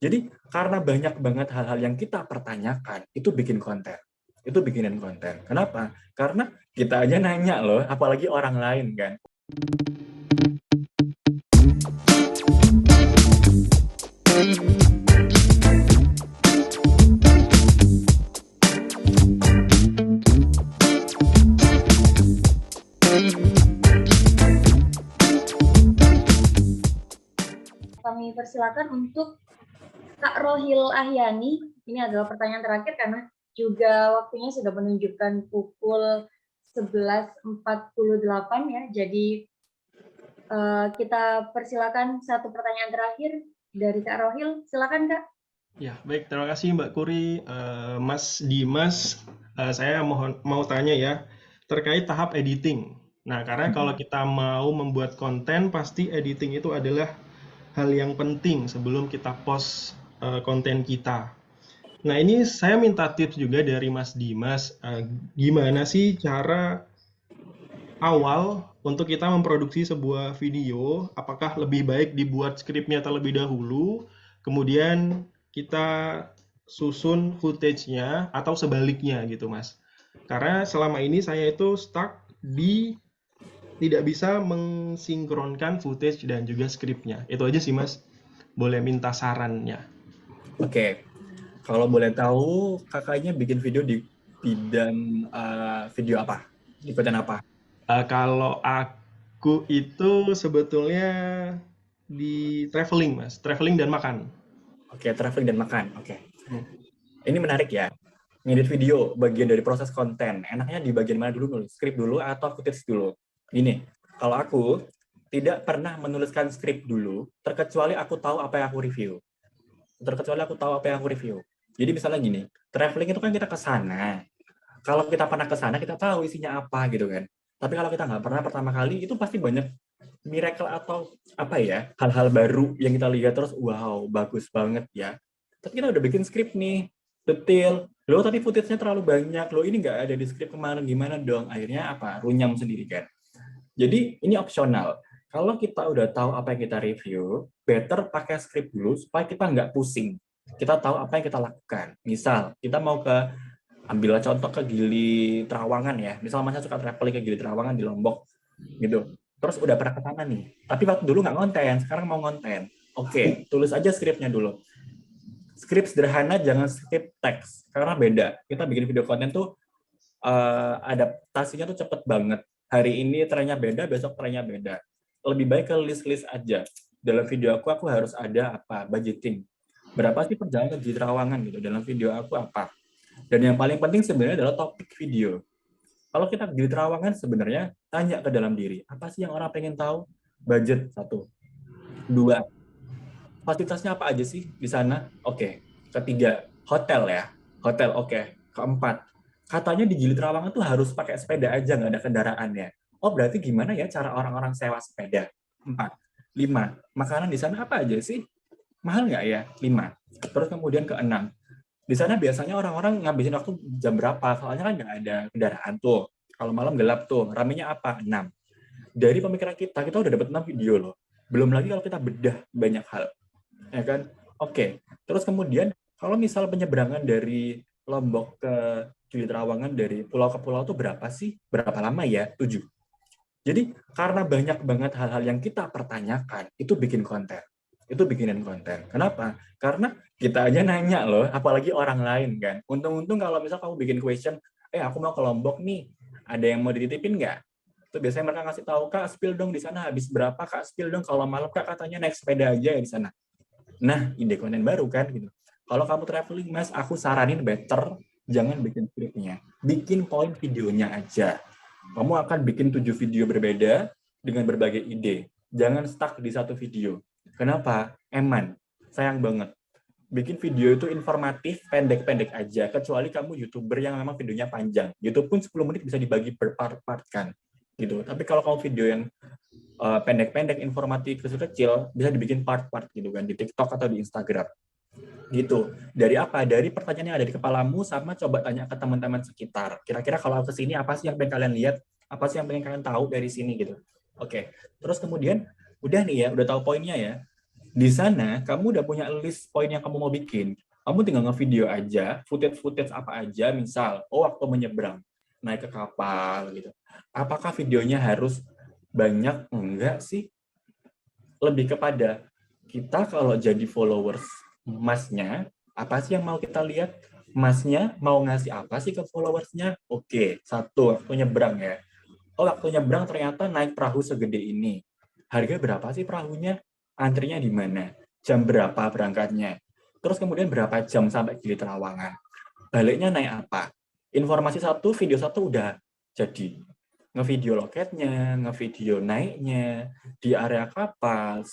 Jadi karena banyak banget hal-hal yang kita pertanyakan, itu bikin konten. Itu bikinin konten. Kenapa? Karena kita aja nanya loh, apalagi orang lain kan. Kami persilakan untuk Kak Rohil Ahyani. Ini adalah pertanyaan terakhir karena juga waktunya sudah menunjukkan pukul 11.48 ya. Jadi kita persilakan satu pertanyaan terakhir dari Kak Rohil. Silakan Kak. Ya, baik. Terima kasih Mbak Kuri. Mas Dimas, saya mau tanya ya, terkait tahap editing. Nah, karena kalau kita mau membuat konten, pasti editing itu adalah hal yang penting sebelum kita post konten kita. Nah, ini saya minta tips juga dari Mas Dimas, gimana sih cara awal untuk kita memproduksi sebuah video, apakah lebih baik dibuat skripnya terlebih dahulu, kemudian kita susun footage-nya, atau sebaliknya gitu, Mas. Karena selama ini saya itu stuck di tidak bisa mensinkronkan footage dan juga skripnya. Itu aja sih, Mas. Boleh minta sarannya. Oke, kalau boleh tahu kakaknya bikin video di bidang video apa? Di konten apa? Kalau aku itu sebetulnya di traveling, Mas. Traveling dan makan. Oke, traveling dan makan. Oke. Hmm. Ini menarik ya. Ngedit video, bagian dari proses konten. Enaknya di bagian mana dulu nulis? Skrip dulu atau footage dulu? Gini, kalau aku tidak pernah menuliskan skrip dulu, terkecuali aku tahu apa yang aku review. Jadi misalnya gini, traveling itu kan kita ke sana. Kalau kita pernah ke sana, kita tahu isinya apa gitu kan. Tapi kalau kita nggak pernah pertama kali, itu pasti banyak miracle atau apa ya, hal-hal baru yang kita lihat terus, wow, bagus banget ya. Tapi kita udah bikin skrip nih, detail. Loh, tapi footage-nya terlalu banyak. Loh, ini nggak ada di skrip kemarin, gimana dong? Akhirnya apa? Runyam sendiri kan. Jadi ini opsional. Kalau kita udah tahu apa yang kita review, better pakai skrip dulu supaya kita nggak pusing. Kita tahu apa yang kita lakukan. Misal, kita mau ambil contoh ke Gili Trawangan ya. Misal Mas suka traveling ke Gili Trawangan di Lombok, gitu. Terus udah pernah ke sana nih. Tapi waktu dulu nggak konten, sekarang mau konten. Oke, tulis aja skripnya dulu. Skrip sederhana, jangan skrip teks. Karena beda. Kita bikin video konten tuh adaptasinya tuh cepet banget. Hari ini trennya beda, besok trennya beda. Lebih baik ke list-list aja. Dalam video aku harus ada apa? Budgeting. Berapa sih perjalanan di Trawangan gitu? Dalam video aku apa? Dan yang paling penting sebenarnya adalah topik video. Kalau kita di Trawangan sebenarnya tanya ke dalam diri, apa sih yang orang pengen tahu? Budget, satu. Dua, fasilitasnya apa aja sih di sana? Oke. Ketiga, hotel ya. Hotel, oke. Keempat, katanya di Gili Trawangan tuh harus pakai sepeda aja, nggak ada kendaraannya. Oh, berarti gimana ya cara orang-orang sewa sepeda? Empat. Lima, makanan di sana apa aja sih? Mahal nggak ya? Lima. Terus kemudian keenam, di sana biasanya orang-orang ngabisin waktu jam berapa? Soalnya kan nggak ada kendaraan tuh. Kalau malam gelap tuh, ramenya apa? 6. Dari pemikiran kita udah dapat 6 video loh. Belum lagi kalau kita bedah banyak hal. Ya kan? Oke. Terus kemudian, kalau misal penyeberangan dari Lombok ke Gili Trawangan dari pulau ke pulau tuh berapa sih? Berapa lama ya? 7. Jadi, karena banyak banget hal-hal yang kita pertanyakan, itu bikin konten. Itu bikinin konten. Kenapa? Karena kita aja nanya loh, apalagi orang lain kan. Untung-untung kalau misal kamu bikin question, aku mau ke Lombok nih, ada yang mau dititipin nggak? Itu biasanya mereka ngasih tahu, Kak, spill dong di sana habis berapa, Kak, spill dong kalau malam, Kak, katanya naik sepeda aja ya di sana. Nah, ide konten baru kan gitu. Kalau kamu traveling, Mas, aku saranin better jangan bikin skripnya. Bikin poin videonya aja. Kamu akan bikin 7 video berbeda dengan berbagai ide. Jangan stuck di satu video. Kenapa? Eman. Sayang banget. Bikin video itu informatif, pendek-pendek aja. Kecuali kamu YouTuber yang memang videonya panjang. YouTube pun 10 menit bisa dibagi per-part kan. Gitu. Tapi kalau kamu video yang pendek-pendek, informatif, kecil-kecil, bisa dibikin part-part gitu kan, di TikTok atau di Instagram. Gitu. Dari apa? Dari pertanyaan yang ada di kepalamu, sama coba tanya ke teman-teman sekitar. Kira-kira kalau ke sini, apa sih yang pengen kalian lihat? Apa sih yang pengen kalian tahu dari sini gitu. Oke. Terus kemudian, udah nih ya, udah tahu poinnya ya. Di sana kamu udah punya list poin yang kamu mau bikin. Kamu tinggal ngevideo aja, footage apa aja, misal, waktu menyeberang, naik ke kapal gitu. Apakah videonya harus banyak? Enggak sih. Lebih kepada kita kalau jadi followers masnya, apa sih yang mau kita lihat? Masnya mau ngasih apa sih ke followersnya? Oke, satu, waktu nyebrang ya. Waktu nyebrang ternyata naik perahu segede ini. Harga berapa sih perahunya? Antrinya di mana? Jam berapa berangkatnya? Terus kemudian berapa jam sampai Gili Trawangan? Baliknya naik apa? Informasi satu, video satu udah jadi. Ngevideo loketnya, ngevideo naiknya, di area kapal,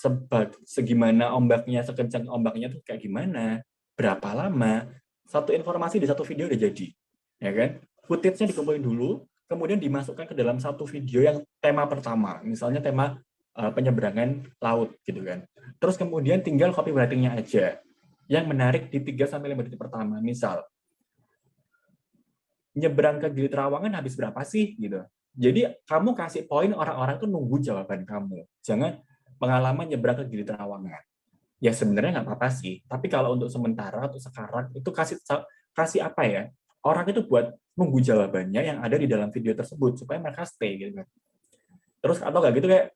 segimana ombaknya, sekencang ombaknya tuh kayak gimana, berapa lama, satu informasi di satu video udah jadi. Ya kan? Footage-nya dikumpulin dulu, kemudian dimasukkan ke dalam satu video yang tema pertama, misalnya tema penyeberangan laut gitu kan. Terus kemudian tinggal copywriting-nya aja yang menarik di 3-5 menit pertama. Misal, nyebrang ke Gili Trawangan habis berapa sih gitu. Jadi kamu kasih poin orang-orang tuh nunggu jawaban kamu. Jangan pengalaman nyebrang ke Gili Trawangan. Ya sebenarnya nggak apa-apa sih. Tapi kalau untuk sementara, untuk sekarang itu kasih apa ya? Orang itu buat nunggu jawabannya yang ada di dalam video tersebut supaya mereka stay gitu kan. Terus atau nggak gitu kayak,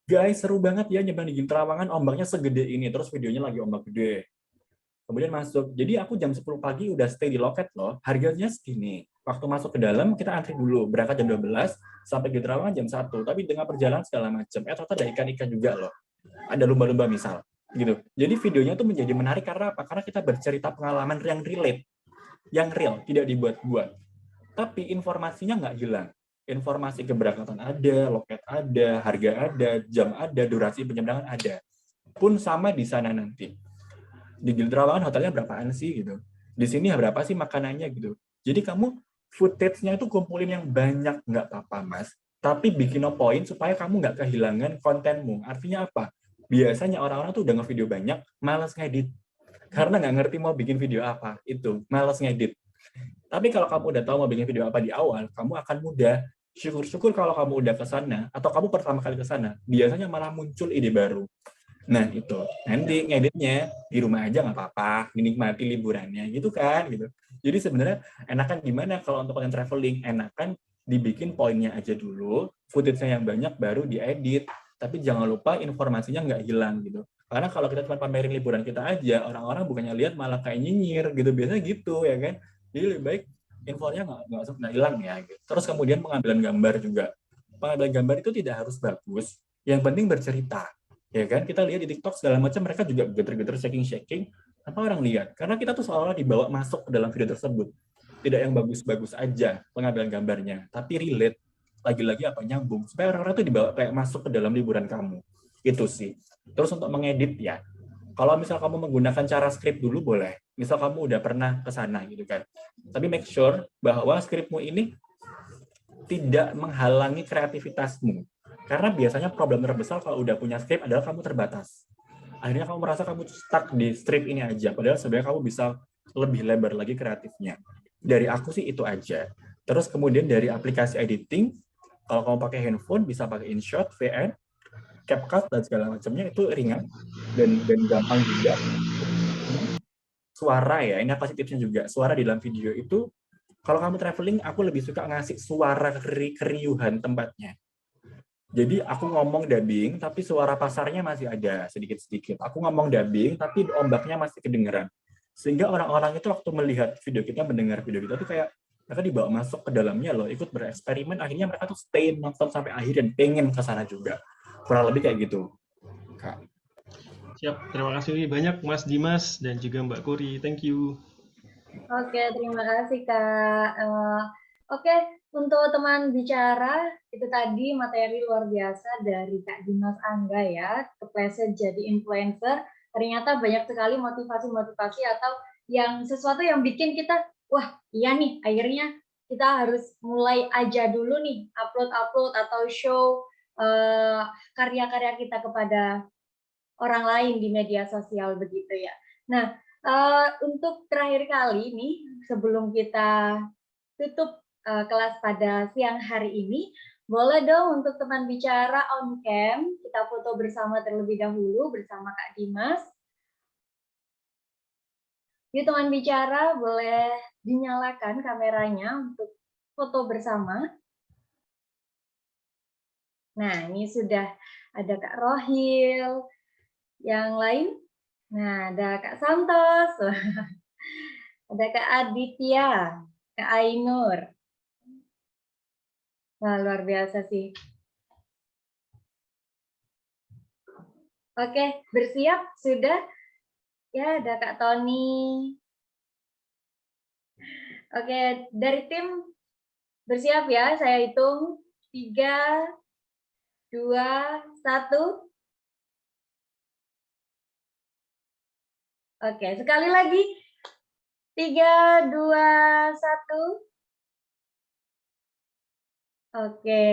guys seru banget ya nyebrang di Gili Trawangan, ombaknya segede ini, terus videonya lagi ombak gede. Kemudian masuk. Jadi aku jam 10 pagi udah stay di loket loh. Harganya segini. Waktu masuk ke dalam kita antri dulu. Berangkat jam 12 sampai di Trawangan jam 1. Tapi dengan perjalanan segala macam. Ternyata ada ikan-ikan juga loh. Ada lumba-lumba misal. Gitu. Jadi videonya tuh menjadi menarik karena apa? Karena kita bercerita pengalaman yang relate. Yang real, tidak dibuat-buat. Tapi informasinya nggak hilang. Informasi keberangkatan ada, loket ada, harga ada, jam ada, durasi penyeberangan ada. Pun sama di sana nanti. Di Gili Trawangan hotelnya berapaan sih gitu. Di sini berapa sih makanannya gitu. Jadi kamu footage-nya itu kumpulin yang banyak, nggak apa-apa mas. Tapi bikin no point supaya kamu nggak kehilangan kontenmu. Artinya apa? Biasanya orang-orang tuh udah nge-video banyak, malas ngedit. Karena nggak ngerti mau bikin video apa. Itu, malas ngedit. Tapi kalau kamu udah tahu mau bikin video apa di awal, kamu akan mudah. Syukur-syukur kalau kamu udah ke sana, atau kamu pertama kali ke sana, biasanya malah muncul ide baru. Nah itu nanti ngeditnya di rumah aja nggak apa-apa, menikmati liburannya gitu kan gitu. Jadi sebenarnya enakan gimana kalau untuk konten traveling, enakan dibikin poinnya aja dulu, footage-nya yang banyak baru diedit, tapi jangan lupa informasinya nggak hilang gitu. Karena kalau kita cuma pamerin liburan kita aja, orang-orang bukannya lihat malah kayak nyinyir gitu, biasanya gitu ya kan. Jadi lebih baik infonya nggak hilang ya. Gitu. Terus kemudian pengambilan gambar juga. Pengambilan gambar itu tidak harus bagus, yang penting bercerita ya kan. Kita lihat di TikTok segala macam mereka juga geter-geter shaking apa orang lihat karena kita tuh seolah-olah dibawa masuk ke dalam video tersebut, tidak yang bagus-bagus aja pengambilan gambarnya tapi relate, lagi-lagi apa nyambung supaya orang-orang tuh dibawa kayak masuk ke dalam liburan kamu itu sih. Terus untuk mengedit ya, kalau misal kamu menggunakan cara script dulu boleh, misal kamu udah pernah ke sana gitu kan, tapi make sure bahwa skripmu ini tidak menghalangi kreativitasmu. Karena biasanya problem terbesar kalau udah punya script adalah kamu terbatas. Akhirnya kamu merasa kamu stuck di script ini aja, padahal sebenarnya kamu bisa lebih lebar lagi kreatifnya. Dari aku sih itu aja. Terus kemudian dari aplikasi editing, kalau kamu pakai handphone bisa pakai InShot, VN, CapCut dan segala macamnya itu ringan dan gampang juga. Suara ya, ini apa sih tipsnya juga? Suara di dalam video itu kalau kamu traveling, aku lebih suka ngasih suara keriuhan tempatnya. Jadi aku ngomong dubbing, tapi suara pasarnya masih ada sedikit-sedikit. Aku ngomong dubbing, tapi ombaknya masih kedengeran. Sehingga orang-orang itu waktu melihat video kita, mendengar video kita tuh kayak mereka dibawa masuk ke dalamnya loh, ikut bereksperimen. Akhirnya mereka tuh stay nonton sampai akhir dan pengen ke sana juga. Kurang lebih kayak gitu, Kak. Siap, terima kasih banyak Mas Dimas dan juga Mbak Kuri. Thank you. Oke, terima kasih Kak. Oke, untuk teman bicara, itu tadi materi luar biasa dari Kak Dimas Angga ya, kepleset jadi influencer. Ternyata banyak sekali motivasi-motivasi atau yang sesuatu yang bikin kita, wah iya nih, akhirnya kita harus mulai aja dulu nih, upload-upload atau show karya-karya kita kepada orang lain di media sosial begitu ya. Nah, untuk terakhir kali nih, sebelum kita tutup kelas pada siang hari ini, Boleh dong untuk teman bicara on cam, kita foto bersama terlebih dahulu bersama Kak Dimas. Yuk teman bicara, boleh dinyalakan kameranya untuk foto bersama. Nah, ini sudah ada Kak Rohil. Yang lain? Nah, ada Kak Santos. Ada Kak Aditya, Kak Ainur. Wah, luar biasa sih. Oke, bersiap? Sudah? Ya, ada Kak Tony. Oke, dari tim bersiap ya, saya hitung 3, 2, 1. Oke, sekali lagi. 3, 2, 1. Oke,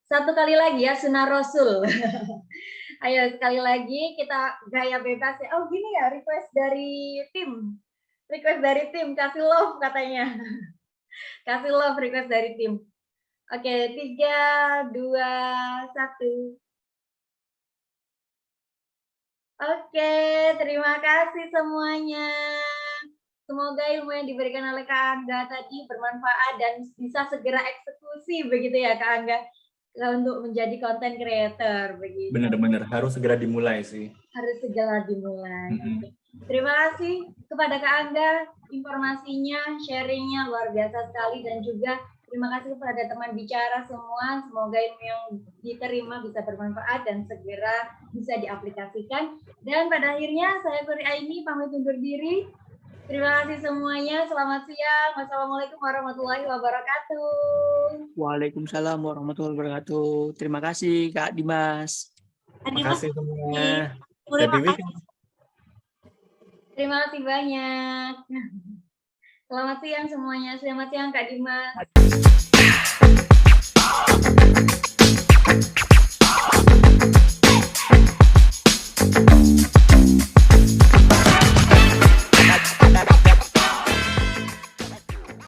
satu kali lagi ya, sunah Rasul. Ayo sekali lagi kita gaya bebas ya. Oh gini ya, request dari tim. Request dari tim, kasih love katanya. Kasih love request dari tim. Oke, 3, 2, 1. Oke, terima kasih semuanya. Semoga ilmu yang diberikan oleh Kak Angga tadi bermanfaat dan bisa segera eksekusi begitu ya Kak Angga untuk menjadi content creator begitu. Benar-benar harus segera dimulai sih. Harus segera dimulai. Terima kasih kepada Kak Angga, informasinya, sharingnya luar biasa sekali, dan juga terima kasih kepada teman bicara semua. Semoga ilmu yang diterima bisa bermanfaat dan segera bisa diaplikasikan. Dan pada akhirnya saya Puri Aini pamit undur diri. Terima kasih semuanya. Selamat siang. Wassalamualaikum warahmatullahi wabarakatuh. Waalaikumsalam warahmatullahi wabarakatuh. Terima kasih Kak Dimas. Terima kasih semuanya. Terima kasih. Terima kasih banyak. Selamat siang semuanya. Selamat siang Kak Dimas.